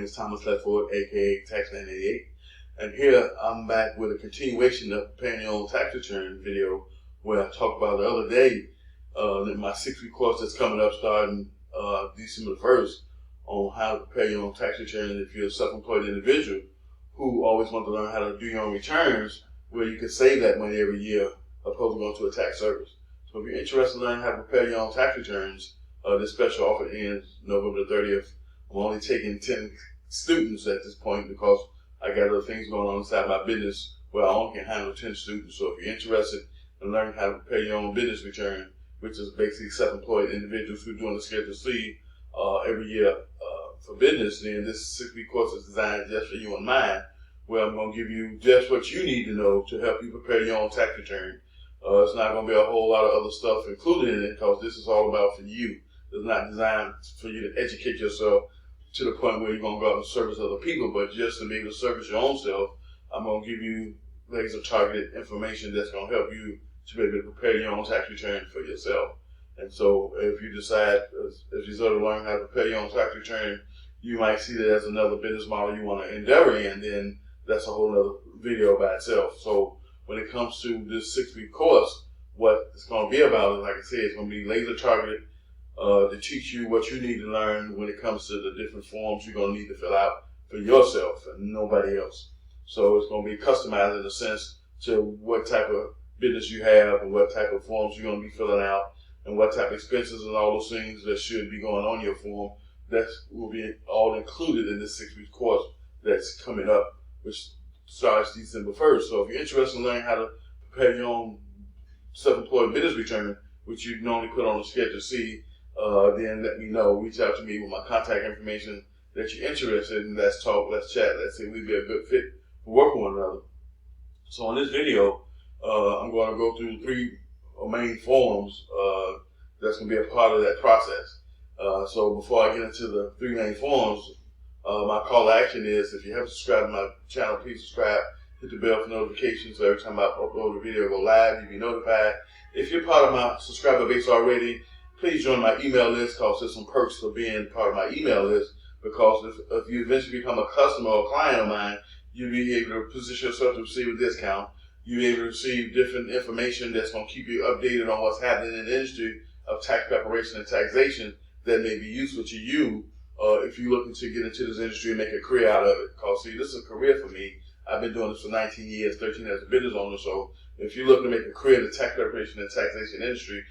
is Thomas LEDFORD, aka Tax988, and here I'm back with a continuation of preparing your own tax return video, where I talked about the other day in my 6-week course that's coming up starting December 1st on how to prepare your own tax return if you're a self-employed individual who always want to learn how to do your own returns, where you can save that money every year opposed to going to a tax service. So if you're interested in learning how to prepare your own tax returns, this special offer ends November the 30th. I'm only taking 10 students at this point because I got other things going on inside my business where I only can handle 10 students. So if you're interested in learning how to prepare your own business return, which is basically self-employed individuals who are doing the Schedule C every year for business, then this 6-week course is designed just for you and mine, where I'm going to give you just what you need to know to help you prepare your own tax return. It's not going to be a whole lot of other stuff included in it because this is all about for you. It's not designed for you to educate yourself to the point where you're going to go out and service other people, but just to be able to service your own self, I'm going to give you laser targeted information that's going to help you to be able to prepare your own tax return for yourself. And so if you decide, as a result of learning how to prepare your own tax return, you might see that as another business model you want to endeavor in, then that's a whole other video by itself. So when it comes to this 6-week course, what it's going to be about is, like I said, it's going to be laser targeted to teach you what you need to learn when it comes to the different forms you're going to need to fill out for yourself and nobody else. So it's going to be customized in a sense to what type of business you have and what type of forms you're going to be filling out and what type of expenses and all those things that should be going on your form. That will be all included in this 6-week course that's coming up, which starts December 1st. So if you're interested in learning how to prepare your own self-employed business return, which you normally put on the Schedule C, then let me know. Reach out to me with my contact information that you're interested in. Let's talk, let's chat, let's see if we'd be a good fit for working with one another. So in this video, I'm going to go through 3 main forms that's going to be a part of that process. So before I get into the 3 main forms, my call to action is, if you haven't subscribed to my channel, please subscribe. Hit the bell for notifications so every time I upload a video go live, you'll be notified. If you're part of my subscriber base already, please join my email list because there's some perks for being part of my email list, because if you eventually become a customer or a client of mine, you'll be able to position yourself to receive a discount. You'll be able to receive different information that's going to keep you updated on what's happening in the industry of tax preparation and taxation that may be useful to you if you're looking to get into this industry and make a career out of it. Because, see, this is a career for me. I've been doing this for 19 years, 13 as a business owner. So if you're looking to make a career in the tax preparation and taxation industry,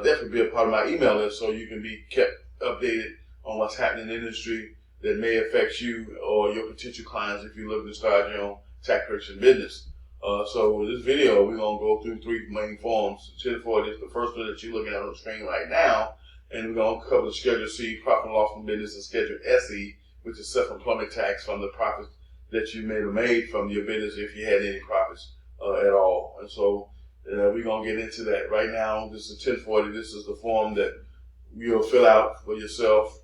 definitely be a part of my email list so you can be kept updated on what's happening in the industry that may affect you or your potential clients if you're looking to start your own tax preparation business. So in this video, we're going to go through 3 main forms. Schedule 4 is the first one that you're looking at on the screen right now. And we're going to cover the Schedule C, profit and loss from business, and Schedule SE, which is self-employment tax from the profits that you may have made from your business if you had any profits at all. And so we're going to get into that right now. This is 1040. This is the form that you'll fill out for yourself.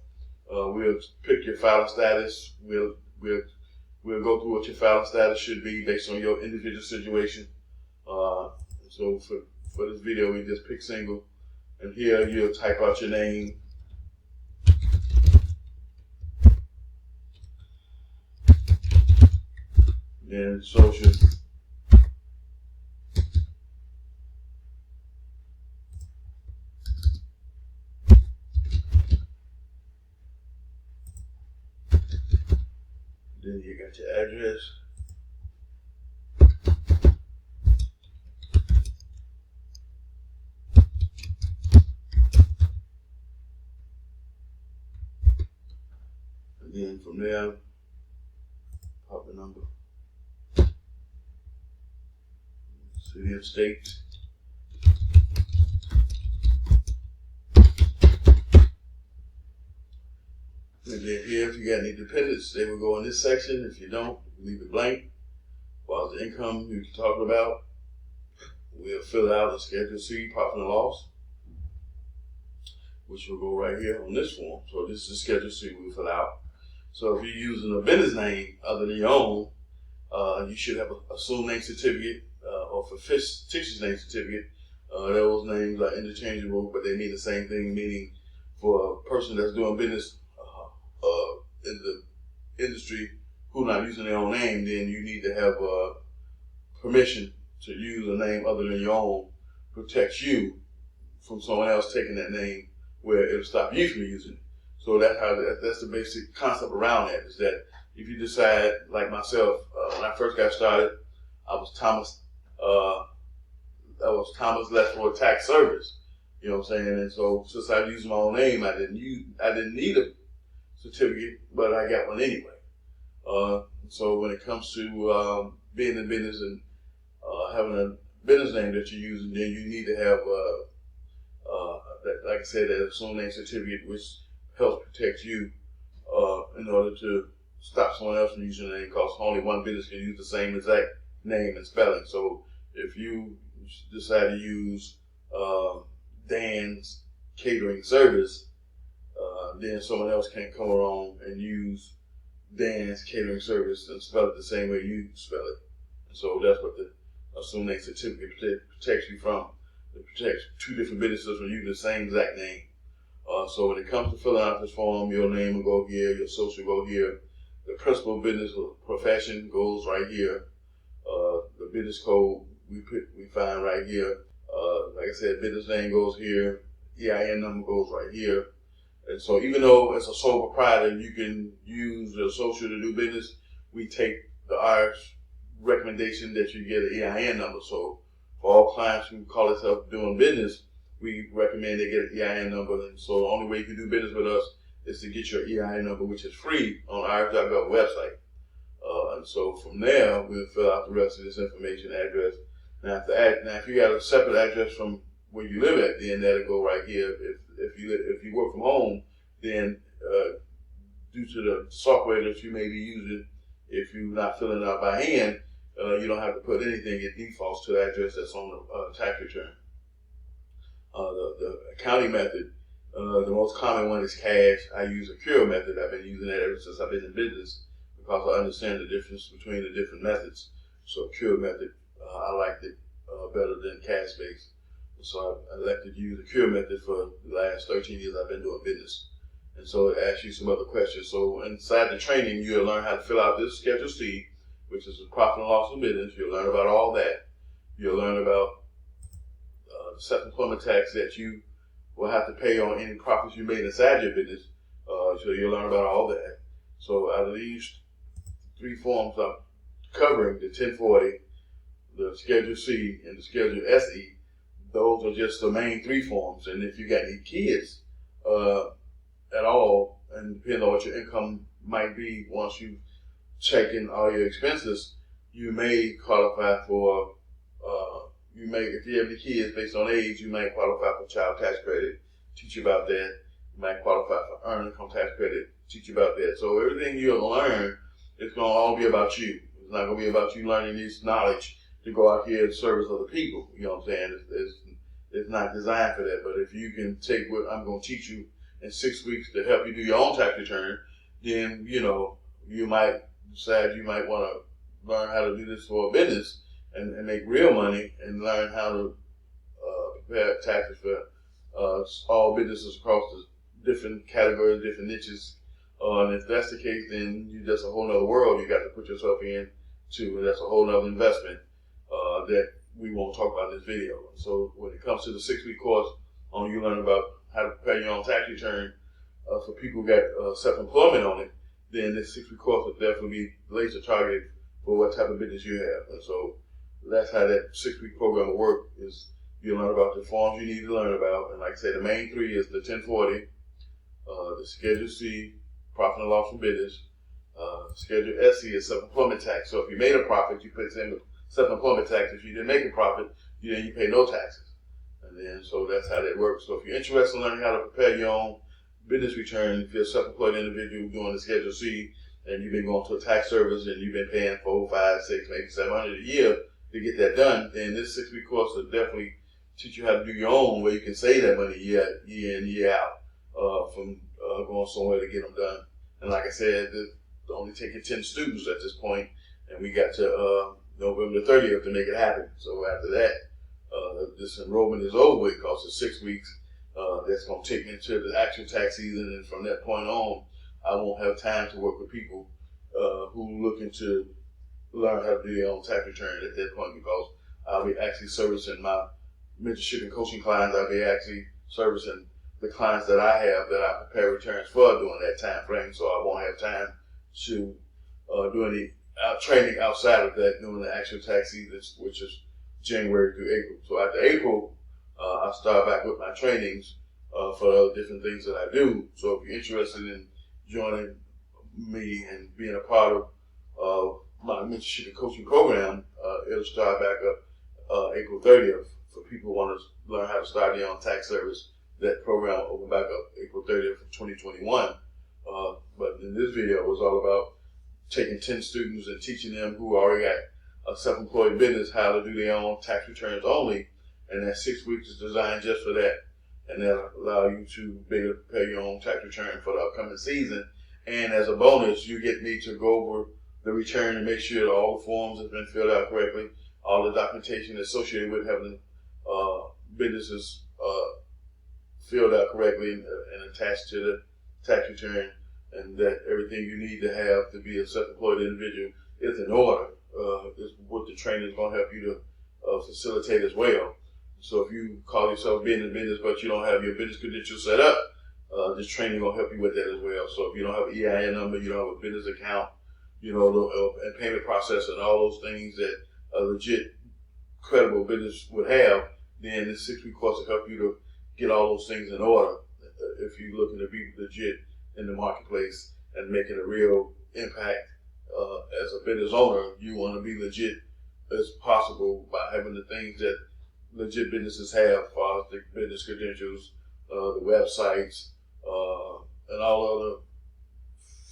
We'll pick your filing status. We'll go through what your filing status should be based on your individual situation. So for this video, we just pick single. And here you'll type out your name. Then social. Then you got your address. And then from there, pop the number. City and state. And then here, if you got any dependents, they will go in this section. If you don't, leave it blank. While the income you're talking about, we'll fill out a Schedule C, profit and loss, which will go right here on this form. So this is Schedule C we'll fill out. So if you're using a business name other than your own, you should have a assumed name certificate or fictitious name certificate. Those names are interchangeable, but they mean the same thing, meaning for a person that's doing business in the industry who are not using their own name, then you need to have permission to use a name other than your own. Protects you from someone else taking that name where it'll stop you from using it. So that's the basic concept around that, is that if you decide, like myself, when I first got started, I was Thomas LEDFORD Tax Service. You know what I'm saying? And so since I used my own name, I didn't need a certificate, but I got one anyway. So when it comes to being in business and having a business name that you're using, then you need to have like I said, that assumed name certificate, which helps protect you in order to stop someone else from using the name, because only one business can use the same exact name and spelling. So if you decide to use Dan's Catering Service, then someone else can't come along and use Dan's Catering Service and spell it the same way you spell it. And so that's what the assumed name certificate protects you from. It protects two different businesses from using the same exact name. So when it comes to filling out this form, your name will go here, your social will go here. The principal business or profession goes right here. The business code we find right here. Like I said, business name goes here. EIN number goes right here. And so even though as a sole proprietor you can use your social to do business, we take the IRS recommendation that you get an EIN number. So for all clients who call themselves doing business, we recommend they get an EIN number. And so the only way you can do business with us is to get your EIN number, which is free on IRS.gov website. And so from there, we'll fill out the rest of this information, address. Now, if you got a separate address from where you live at, then that'll go right here. If you work from home, then due to the software that you may be using, if you're not filling it out by hand, you don't have to put anything. It defaults to the address that's on the tax return. The accounting method, the most common one is cash. I use a cure method. I've been using that ever since I've been in business because I understand the difference between the different methods. So cure method, I liked it better than cash based. So I elected to use the cure method for the last 13 years I've been doing business. And so it asks you some other questions. So inside the training, you'll learn how to fill out this Schedule C, which is the profit and loss of business. You'll learn about all that. You'll learn about the self-employment tax that you will have to pay on any profits you made inside your business. So you'll learn about all that. So out of these three forms I'm covering, the 1040, the Schedule C, and the Schedule SE, those are just the main three forms. And if you got any kids at all, and depending on what your income might be, once you've taken all your expenses, you may qualify for, if you have any kids based on age, you might qualify for child tax credit, teach you about that. You might qualify for earned income tax credit, teach you about that. So everything you'll learn is going to all be about you. It's not going to be about you learning this knowledge to go out here and service other people. You know what I'm saying? It's not designed for that. But if you can take what I'm going to teach you in 6 weeks to help you do your own tax return, then, you might decide you might want to learn how to do this for a business and make real money and learn how to prepare taxes for all businesses across the different categories, different niches. And if that's the case, then that's a whole nother world you got to put yourself in too. And that's a whole nother investment that we won't talk about in this video. So when it comes to the 6-week course, you learn about how to prepare your own tax return for people who got self-employment on it, then this 6-week course will definitely be laser targeted for what type of business you have. And so that's how that 6-week program will work, is you'll learn about the forms you need to learn about. And like I say, the main three is the 1040, the Schedule C, profit and loss from business. Schedule SE is self-employment tax. So if you made a profit, you pay self-employment tax. If you didn't make a profit, then you pay no taxes. And then so that's how that works. So if you're interested in learning how to prepare your own business return, if you're a self-employed individual doing the Schedule C and you've been going to a tax service and you've been paying $400, $500, $600, maybe $700 a year to get that done, then this 6-week course will definitely teach you how to do your own, where you can save that money year in, year out from going somewhere to get them done. And like I said, they're only taking 10 students at this point, and we got to November the 30th to make it happen. So after that, this enrollment is over because it's 6 weeks. That's going to take me into the actual tax season, and from that point on, I won't have time to work with people who looking to learn how to do their own tax return at that point, because I'll be actually servicing my mentorship and coaching clients. I'll be actually servicing the clients that I have that I prepare returns for during that time frame, so I won't have time to do any training outside of that during the actual tax season, which is January through April. So after April, I start back with my trainings for the other different things that I do. So if you're interested in joining me and being a part of my mentorship and coaching program, it'll start back up April 30th. For people who want to learn how to start their own tax service, that program will open back up April 30th of 2021. But in this video, it was all about taking 10 students and teaching them who already got a self-employed business how to do their own tax returns only. And that 6 weeks is designed just for that. And that'll allow you to be able to prepare your own tax return for the upcoming season. And as a bonus, you get me to go over the return and make sure that all the forms have been filled out correctly, all the documentation associated with having businesses filled out correctly and attached to the tax return, and that everything you need to have to be a self-employed individual is in order. Is what the training is going to help you to facilitate as well. So if you call yourself being in business but you don't have your business credentials set up, this training will help you with that as well. So if you don't have an EIN number, you don't have a business account, and payment process and all those things that a legit, credible business would have, then this 6-week course will help you to get all those things in order. If you're looking to be legit in the marketplace and making a real impact as a business owner, you want to be legit as possible by having the things that legit businesses have, as far as the business credentials, the websites, and all other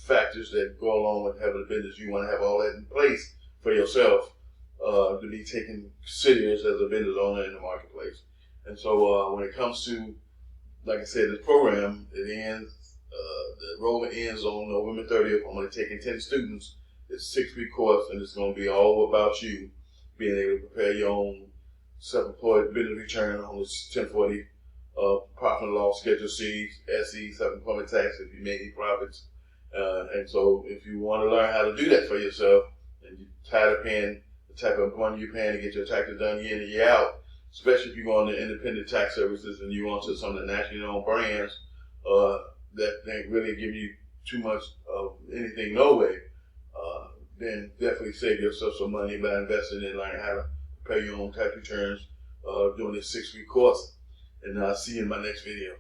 factors that go along with having a business. You want to have all that in place for yourself to be taken serious as a business owner in the marketplace. And so when it comes to, like I said, this program, it ends, the enrollment ends on November 30th. I'm going to be taking 10 students. It's a 6-week course, and it's going to be all about you being able to prepare your own self-employed business return on this 1040 profit and loss, Schedule C, SE, self-employment tax if you make any profits. And so if you want to learn how to do that for yourself, and you're tired of paying the type of money you're paying to get your taxes done year in and year out, especially if you go on the independent tax services and you want to some of the nationally owned brands that ain't really giving you too much of anything no way, then definitely save yourself some money by investing in learning how to prepare your own tax returns during this 6-week course. And I'll see you in my next video.